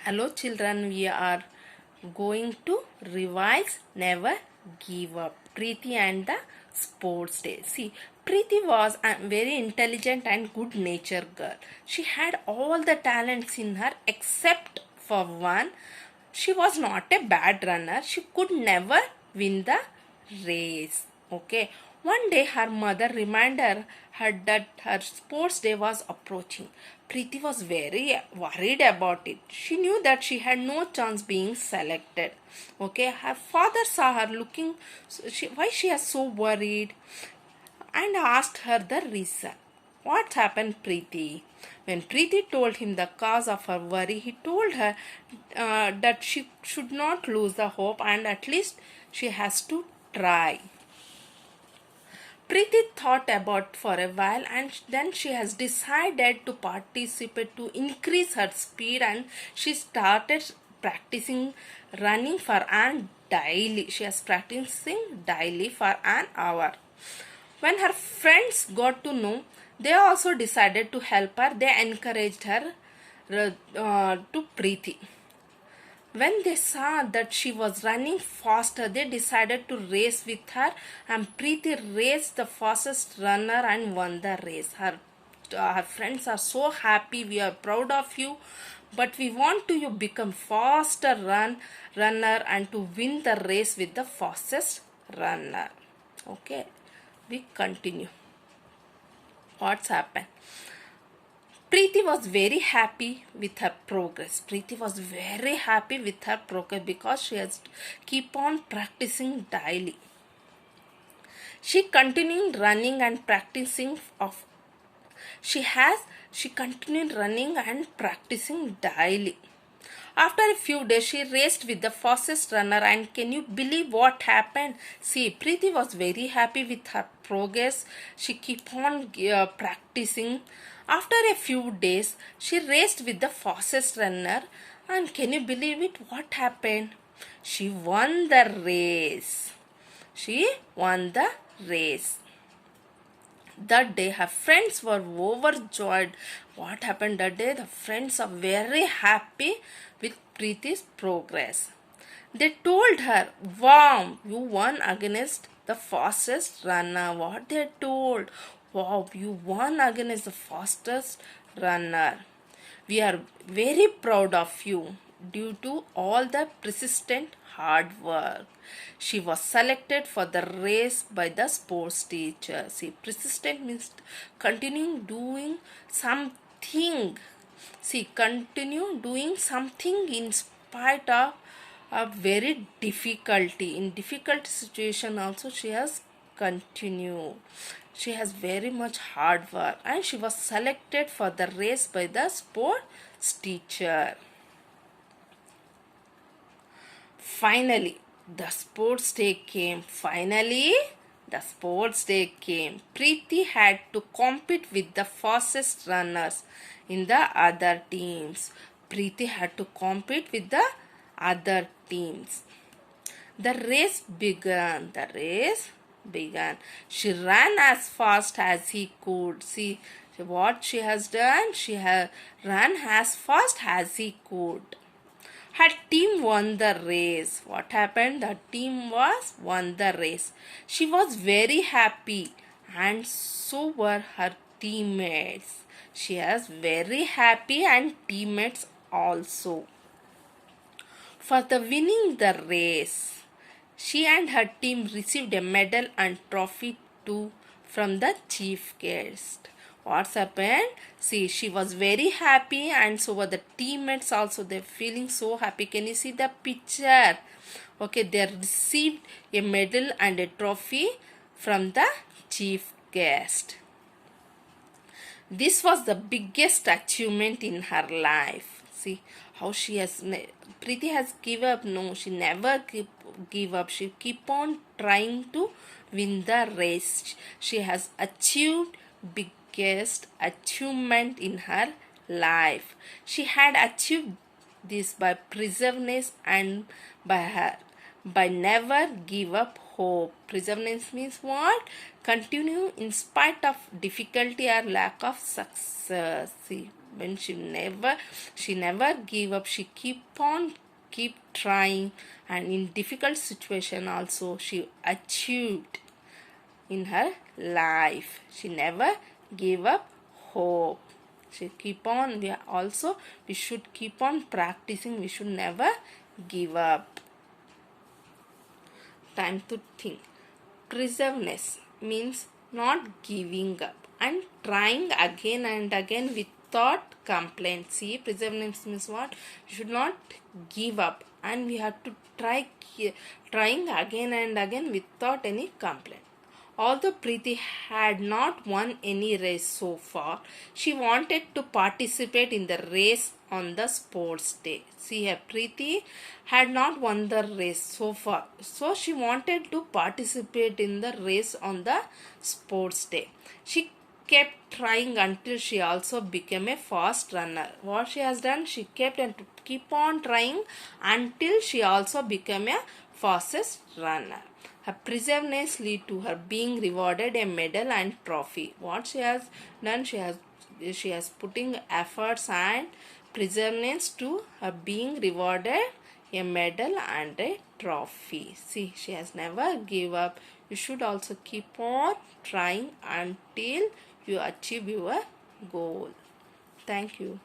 Hello children, we are going to revise Never Give Up. Preeti and the Sports Day. See, Preeti was a very intelligent and good natured girl. She had all the talents in her except for one. She was not a bad runner. She could never win the race. Okay. One day her mother reminded her that her sports day was approaching. Preeti was very worried about it. She knew that she had no chance being selected. Okay, her father saw her looking, why she is so worried, and asked her the reason. What happened, Preeti? When Preeti told him the cause of her worry, he told her that she should not lose the hope and at least she has to try. Preeti thought about for a while and then she has decided to participate to increase her speed, and she started practicing running for an daily. She is practicing daily for an hour. When her friends got to know, they also decided to help her. They encouraged her to Preeti. When they saw that she was running faster, they decided to race with her, and Preeti raced the fastest runner and won the race. Her friends are so happy. We are proud of you, but we want to you become faster runner and to win the race with the fastest runner. Okay, we continue. What's happened? Preeti was very happy with her progress. Preeti was very happy with her progress because she has keep on practicing daily. She continued running and practicing of she continued running and practicing daily. After a few days, she raced with the fastest runner, and can you believe what happened? See, Preeti was very happy with her progress. She keep on practicing. After a few days, she raced with the fastest runner, and can you believe it? What happened? She won the race. She won the race. That day her friends were overjoyed. What happened that day? The friends are very happy with Preeti's progress. They told her, wow, you won against the fastest runner. What they told? Wow, you won against the fastest runner. We are very proud of you due to all the persistent hard work. She was selected for the race by the sports teacher. See, persistent means continuing doing something. See, continue doing something in spite of a very difficulty. In difficult situation also she has continued. She has very much hard work and she was selected for the race by the sports teacher. Finally, the sports day came. Preeti had to compete with the fastest runners in the other teams. Preeti had to compete with the other teams. The race began. She ran as fast as he could. See what she has done? She has run as fast as he could. Her team won the race. What happened? The team won the race. She was very happy, and so were her teammates. She is very happy and teammates also. For the winning the race, she and her team received a medal and trophy too from the chief guest. What's happened? See, she was very happy and so were the teammates also. They're feeling so happy. Can you see the picture? Okay, they received a medal and a trophy from the chief guest. This was the biggest achievement in her life. See how she has, Preeti has give up. No, she never give up. She keep on trying to win the race. She has achieved biggest achievement in her life. She had achieved this by perseverance and by never give up hope. Perseverance means what? Continue in spite of difficulty or lack of success. See, when she never gave up. She keep trying, and in difficult situation also she achieved in her life. She never gave up hope. She keep on. We should keep on practicing. We should never give up. Time to think. Perseverance means not giving up and trying again and again without complaint. See, perseverance means what? You should not give up, and we have to trying again and again without any complaint. Although Preeti had not won any race so far, she wanted to participate in the race on the sports day. See here, Preeti had not won the race so far, so she wanted to participate in the race on the sports day. She kept trying until she also became a fast runner. What she has done, she kept and keep on trying until she also became a fastest runner. Her perseverance led to her being rewarded a medal and trophy. What she has done, she has putting efforts and perseverance to her being rewarded a medal and a trophy. See, she has never give up. You should also keep on trying until you achieve your goal. Thank you.